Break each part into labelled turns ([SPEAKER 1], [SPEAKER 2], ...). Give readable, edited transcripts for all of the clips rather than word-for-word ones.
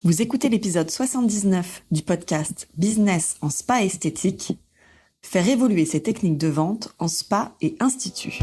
[SPEAKER 1] Vous écoutez l'épisode 79 du podcast Business en spa esthétique, faire évoluer ses techniques de vente en spa et institut.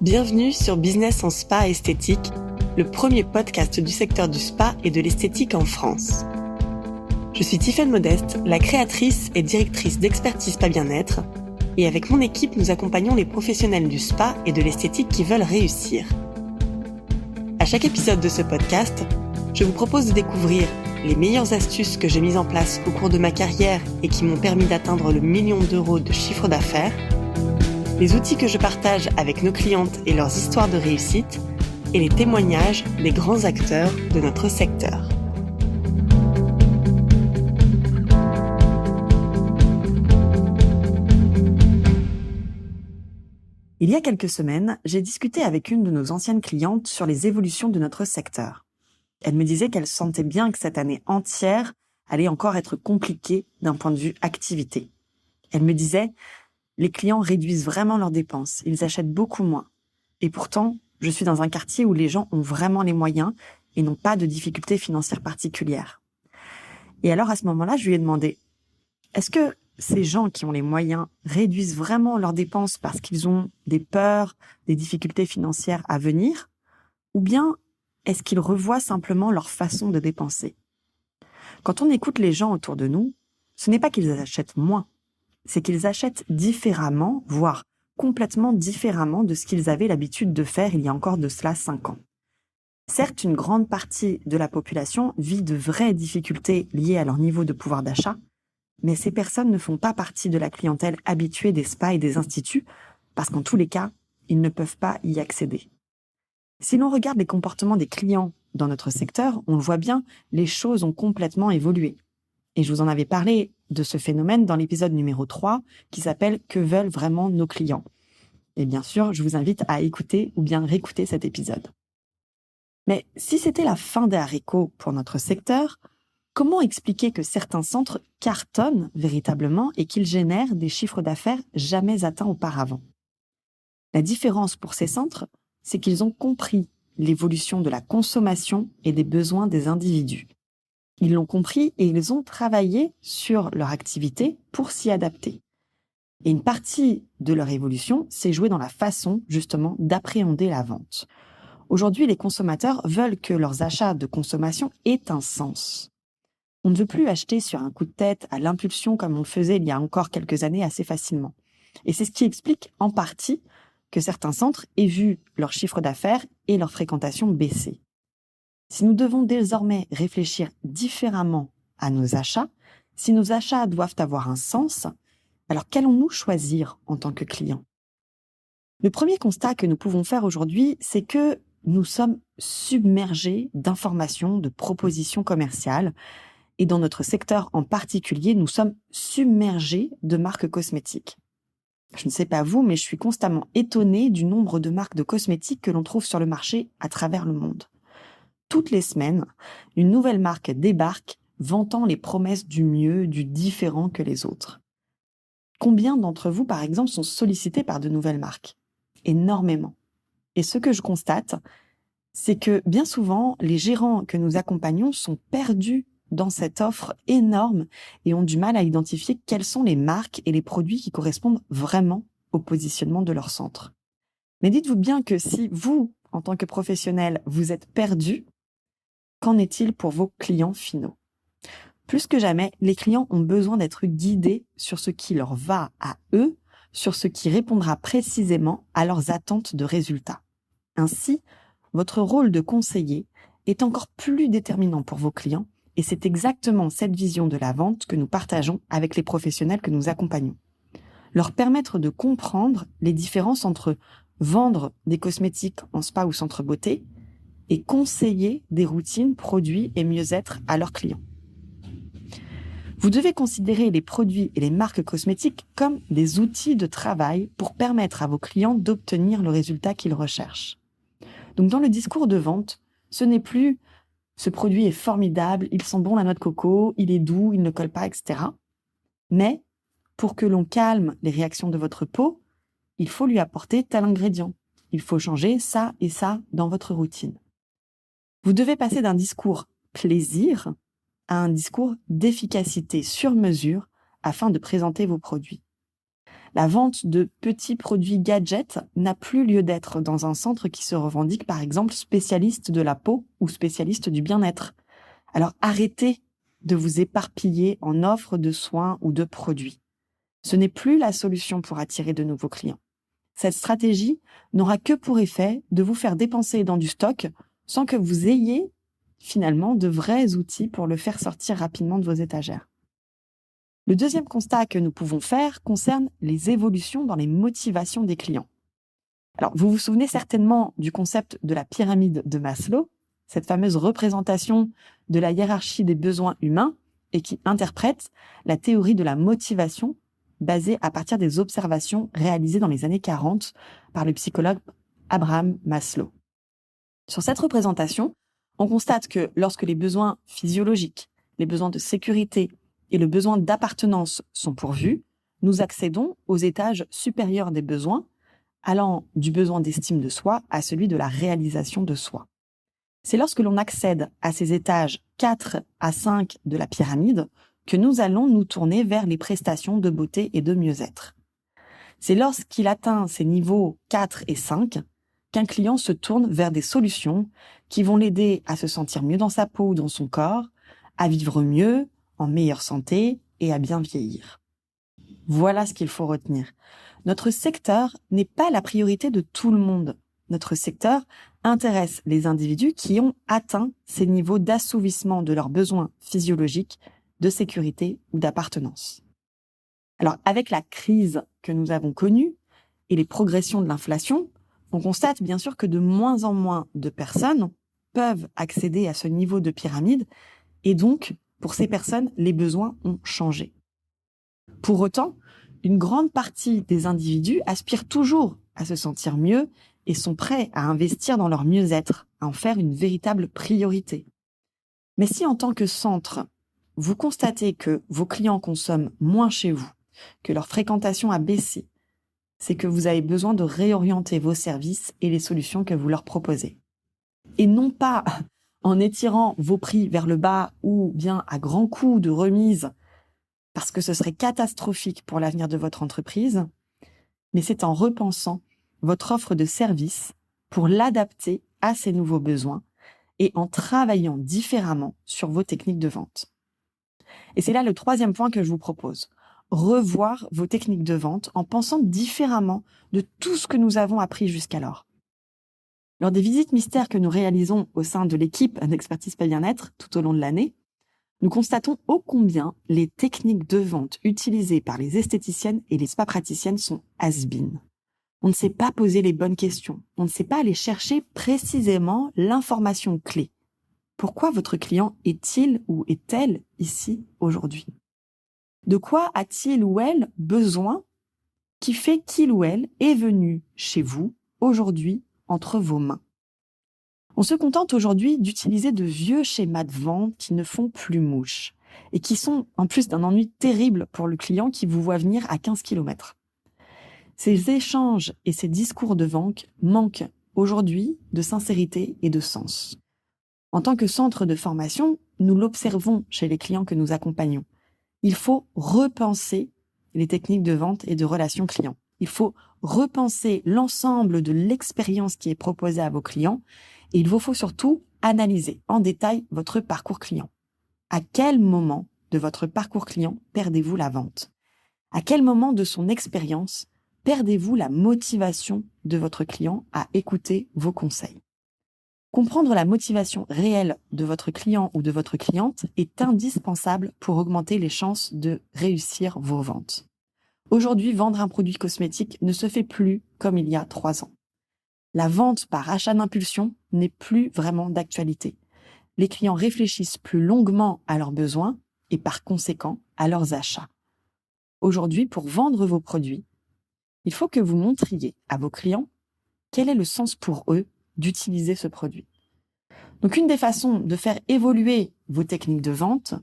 [SPEAKER 1] Bienvenue sur Business en spa esthétique, le premier podcast du secteur du spa et de l'esthétique en France. Je suis Tiffaine Modeste, la créatrice et directrice d'Expertise Spa Bien-être, et avec mon équipe, nous accompagnons les professionnels du spa et de l'esthétique qui veulent réussir. À chaque épisode de ce podcast, je vous propose de découvrir les meilleures astuces que j'ai mises en place au cours de ma carrière et qui m'ont permis d'atteindre le 1 million d'euros de chiffre d'affaires, les outils que je partage avec nos clientes et leurs histoires de réussite, et les témoignages des grands acteurs de notre secteur. Il y a quelques semaines, j'ai discuté avec une de nos anciennes clientes sur les évolutions de notre secteur. Elle me disait qu'elle sentait bien que cette année entière allait encore être compliquée d'un point de vue activité. Elle me disait « Les clients réduisent vraiment leurs dépenses, ils achètent beaucoup moins. Et pourtant, je suis dans un quartier où les gens ont vraiment les moyens et n'ont pas de difficultés financières particulières. » Et alors à ce moment-là, je lui ai demandé « Est-ce que ces gens qui ont les moyens réduisent vraiment leurs dépenses parce qu'ils ont des peurs, des difficultés financières à venir, ou bien est-ce qu'ils revoient simplement leur façon de dépenser ? Quand on écoute les gens autour de nous, ce n'est pas qu'ils achètent moins, c'est qu'ils achètent différemment, voire complètement différemment de ce qu'ils avaient l'habitude de faire il y a encore de cela 5 ans. Certes, une grande partie de la population vit de vraies difficultés liées à leur niveau de pouvoir d'achat, mais ces personnes ne font pas partie de la clientèle habituée des spas et des instituts, parce qu'en tous les cas, ils ne peuvent pas y accéder. Si l'on regarde les comportements des clients dans notre secteur, on le voit bien, les choses ont complètement évolué. Et je vous en avais parlé de ce phénomène dans l'épisode numéro 3, qui s'appelle « Que veulent vraiment nos clients ?» Et bien sûr, je vous invite à écouter ou bien réécouter cet épisode. Mais si c'était la fin des haricots pour notre secteur, comment expliquer que certains centres cartonnent véritablement et qu'ils génèrent des chiffres d'affaires jamais atteints auparavant ? La différence pour ces centres, c'est qu'ils ont compris l'évolution de la consommation et des besoins des individus. Ils l'ont compris et ils ont travaillé sur leur activité pour s'y adapter. Et une partie de leur évolution s'est jouée dans la façon, justement, d'appréhender la vente. Aujourd'hui, les consommateurs veulent que leurs achats de consommation aient un sens. On ne veut plus acheter sur un coup de tête, à l'impulsion, comme on le faisait il y a encore quelques années assez facilement. Et c'est ce qui explique en partie que certains centres aient vu leur chiffre d'affaires et leur fréquentation baisser. Si nous devons désormais réfléchir différemment à nos achats, si nos achats doivent avoir un sens, alors qu'allons-nous choisir en tant que clients ? Le premier constat que nous pouvons faire aujourd'hui, c'est que nous sommes submergés d'informations, de propositions commerciales, et dans notre secteur en particulier, nous sommes submergés de marques cosmétiques. Je ne sais pas vous, mais je suis constamment étonnée du nombre de marques de cosmétiques que l'on trouve sur le marché à travers le monde. Toutes les semaines, une nouvelle marque débarque, vantant les promesses du mieux, du différent que les autres. Combien d'entre vous, par exemple, sont sollicités par de nouvelles marques ? Énormément. Et ce que je constate, c'est que bien souvent, les gérants que nous accompagnons sont perdus dans cette offre énorme et ont du mal à identifier quelles sont les marques et les produits qui correspondent vraiment au positionnement de leur centre. Mais dites-vous bien que si vous, en tant que professionnel, vous êtes perdu, qu'en est-il pour vos clients finaux ? Plus que jamais, les clients ont besoin d'être guidés sur ce qui leur va à eux, sur ce qui répondra précisément à leurs attentes de résultats. Ainsi, votre rôle de conseiller est encore plus déterminant pour vos clients. Et c'est exactement cette vision de la vente que nous partageons avec les professionnels que nous accompagnons. Leur permettre de comprendre les différences entre vendre des cosmétiques en spa ou centre beauté et conseiller des routines, produits et mieux-être à leurs clients. Vous devez considérer les produits et les marques cosmétiques comme des outils de travail pour permettre à vos clients d'obtenir le résultat qu'ils recherchent. Donc dans le discours de vente, ce n'est plus ce produit est formidable, il sent bon la noix de coco, il est doux, il ne colle pas, etc. Mais, pour que l'on calme les réactions de votre peau, il faut lui apporter tel ingrédient. il faut changer ça et ça dans votre routine. Vous devez passer d'un discours plaisir à un discours d'efficacité sur mesure afin de présenter vos produits. La vente de petits produits gadgets n'a plus lieu d'être dans un centre qui se revendique par exemple spécialiste de la peau ou spécialiste du bien-être. Alors arrêtez de vous éparpiller en offres de soins ou de produits. Ce n'est plus la solution pour attirer de nouveaux clients. Cette stratégie n'aura que pour effet de vous faire dépenser dans du stock sans que vous ayez finalement de vrais outils pour le faire sortir rapidement de vos étagères. Le deuxième constat que nous pouvons faire concerne les évolutions dans les motivations des clients. Alors, vous vous souvenez certainement du concept de la pyramide de Maslow, cette fameuse représentation de la hiérarchie des besoins humains et qui interprète la théorie de la motivation basée à partir des observations réalisées dans les années 40 par le psychologue Abraham Maslow. Sur cette représentation, on constate que lorsque les besoins physiologiques, les besoins de sécurité et le besoin d'appartenance sont pourvus, nous accédons aux étages supérieurs des besoins, allant du besoin d'estime de soi à celui de la réalisation de soi. C'est lorsque l'on accède à ces étages 4 à 5 de la pyramide que nous allons nous tourner vers les prestations de beauté et de mieux-être. C'est lorsqu'il atteint ces niveaux 4 et 5 qu'un client se tourne vers des solutions qui vont l'aider à se sentir mieux dans sa peau ou dans son corps, à vivre mieux, en meilleure santé et à bien vieillir. Voilà ce qu'il faut retenir. Notre secteur n'est pas la priorité de tout le monde. Notre secteur intéresse les individus qui ont atteint ces niveaux d'assouvissement de leurs besoins physiologiques, de sécurité ou d'appartenance. Alors, avec la crise que nous avons connue et les progressions de l'inflation, on constate bien sûr que de moins en moins de personnes peuvent accéder à ce niveau de pyramide et donc, pour ces personnes, les besoins ont changé. Pour autant, une grande partie des individus aspirent toujours à se sentir mieux et sont prêts à investir dans leur mieux-être, à en faire une véritable priorité. Mais si en tant que centre, vous constatez que vos clients consomment moins chez vous, que leur fréquentation a baissé, c'est que vous avez besoin de réorienter vos services et les solutions que vous leur proposez. Et non pas en étirant vos prix vers le bas ou bien à grands coups de remise, parce que ce serait catastrophique pour l'avenir de votre entreprise, mais c'est en repensant votre offre de service pour l'adapter à ces nouveaux besoins et en travaillant différemment sur vos techniques de vente. Et c'est là le troisième point que je vous propose. Revoir vos techniques de vente en pensant différemment de tout ce que nous avons appris jusqu'alors. Lors des visites mystères que nous réalisons au sein de l'équipe d'Expertise Bien-être tout au long de l'année, nous constatons ô combien les techniques de vente utilisées par les esthéticiennes et les spa-praticiennes sont has-been. On ne sait pas poser les bonnes questions, on ne sait pas aller chercher précisément l'information clé. Pourquoi votre client est-il ou est-elle ici aujourd'hui ? De quoi a-t-il ou elle besoin qui fait qu'il ou elle est venu chez vous aujourd'hui entre vos mains? On se contente aujourd'hui d'utiliser de vieux schémas de vente qui ne font plus mouche et qui sont en plus d'un ennui terrible pour le client qui vous voit venir à 15 km. Ces échanges et ces discours de vente manquent aujourd'hui de sincérité et de sens. En tant que centre de formation, nous l'observons chez les clients que nous accompagnons. Il faut repenser les techniques de vente et de relations clients. Il faut repenser l'ensemble de l'expérience qui est proposée à vos clients et il vous faut surtout analyser en détail votre parcours client. À quel moment de votre parcours client perdez-vous la vente? À quel moment de son expérience perdez-vous la motivation de votre client à écouter vos conseils? Comprendre la motivation réelle de votre client ou de votre cliente est indispensable pour augmenter les chances de réussir vos ventes. Aujourd'hui, vendre un produit cosmétique ne se fait plus comme il y a 3 ans. La vente par achat d'impulsion n'est plus vraiment d'actualité. Les clients réfléchissent plus longuement à leurs besoins et par conséquent à leurs achats. Aujourd'hui, pour vendre vos produits, il faut que vous montriez à vos clients quel est le sens pour eux d'utiliser ce produit. Donc, une des façons de faire évoluer vos techniques de vente,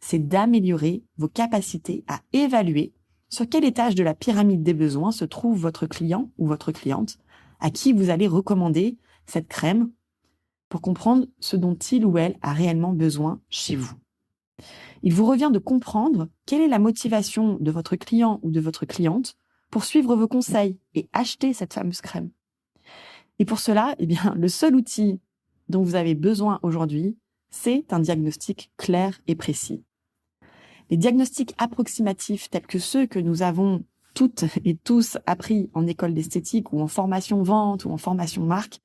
[SPEAKER 1] c'est d'améliorer vos capacités à évaluer sur quel étage de la pyramide des besoins se trouve votre client ou votre cliente à qui vous allez recommander cette crème pour comprendre ce dont il ou elle a réellement besoin chez vous. Il vous revient de comprendre quelle est la motivation de votre client ou de votre cliente pour suivre vos conseils et acheter cette fameuse crème. Et pour cela, le seul outil dont vous avez besoin aujourd'hui, c'est un diagnostic clair et précis. Les diagnostics approximatifs tels que ceux que nous avons toutes et tous appris en école d'esthétique ou en formation vente ou en formation marque,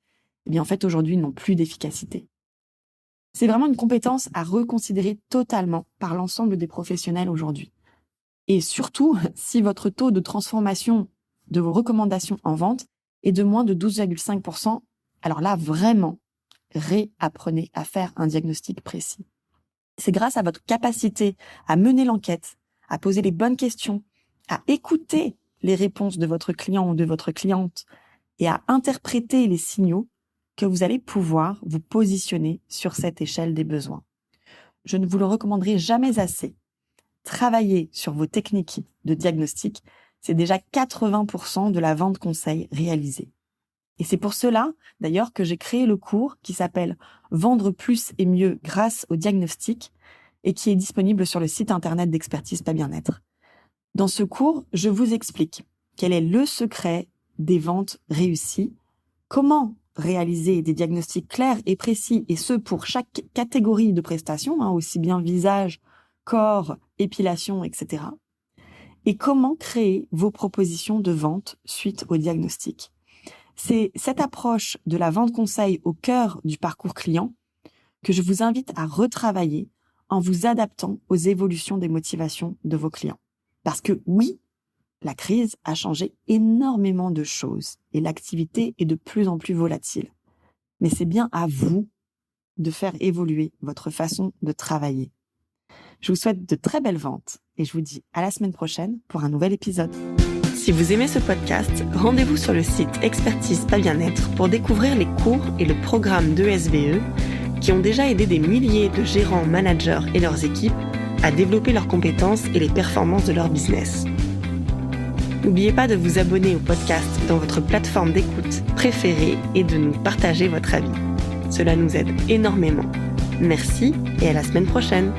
[SPEAKER 1] en fait aujourd'hui n'ont plus d'efficacité. C'est vraiment une compétence à reconsidérer totalement par l'ensemble des professionnels aujourd'hui. Et surtout, si votre taux de transformation de vos recommandations en vente est de moins de 12,5%, alors là vraiment, réapprenez à faire un diagnostic précis. C'est grâce à votre capacité à mener l'enquête, à poser les bonnes questions, à écouter les réponses de votre client ou de votre cliente et à interpréter les signaux que vous allez pouvoir vous positionner sur cette échelle des besoins. Je ne vous le recommanderai jamais assez. Travailler sur vos techniques de diagnostic, c'est déjà 80% de la vente conseil réalisée. Et c'est pour cela, d'ailleurs, que j'ai créé le cours qui s'appelle « Vendre plus et mieux grâce au diagnostic » et qui est disponible sur le site internet d'Expertise Pas Bien-être. Dans ce cours, je vous explique quel est le secret des ventes réussies, comment réaliser des diagnostics clairs et précis, et ce pour chaque catégorie de prestations, aussi bien visage, corps, épilation, etc. Et comment créer vos propositions de vente suite au diagnostic. C'est cette approche de la vente conseil au cœur du parcours client que je vous invite à retravailler en vous adaptant aux évolutions des motivations de vos clients. Parce que oui, la crise a changé énormément de choses et l'activité est de plus en plus volatile. Mais c'est bien à vous de faire évoluer votre façon de travailler. Je vous souhaite de très belles ventes et je vous dis à la semaine prochaine pour un nouvel épisode. Si vous aimez ce podcast, rendez-vous sur le site Expertise Pas Bien-être pour découvrir les cours et le programme d'ESVE qui ont déjà aidé des milliers de gérants, managers et leurs équipes à développer leurs compétences et les performances de leur business. N'oubliez pas de vous abonner au podcast dans votre plateforme d'écoute préférée et de nous partager votre avis. Cela nous aide énormément. Merci et à la semaine prochaine.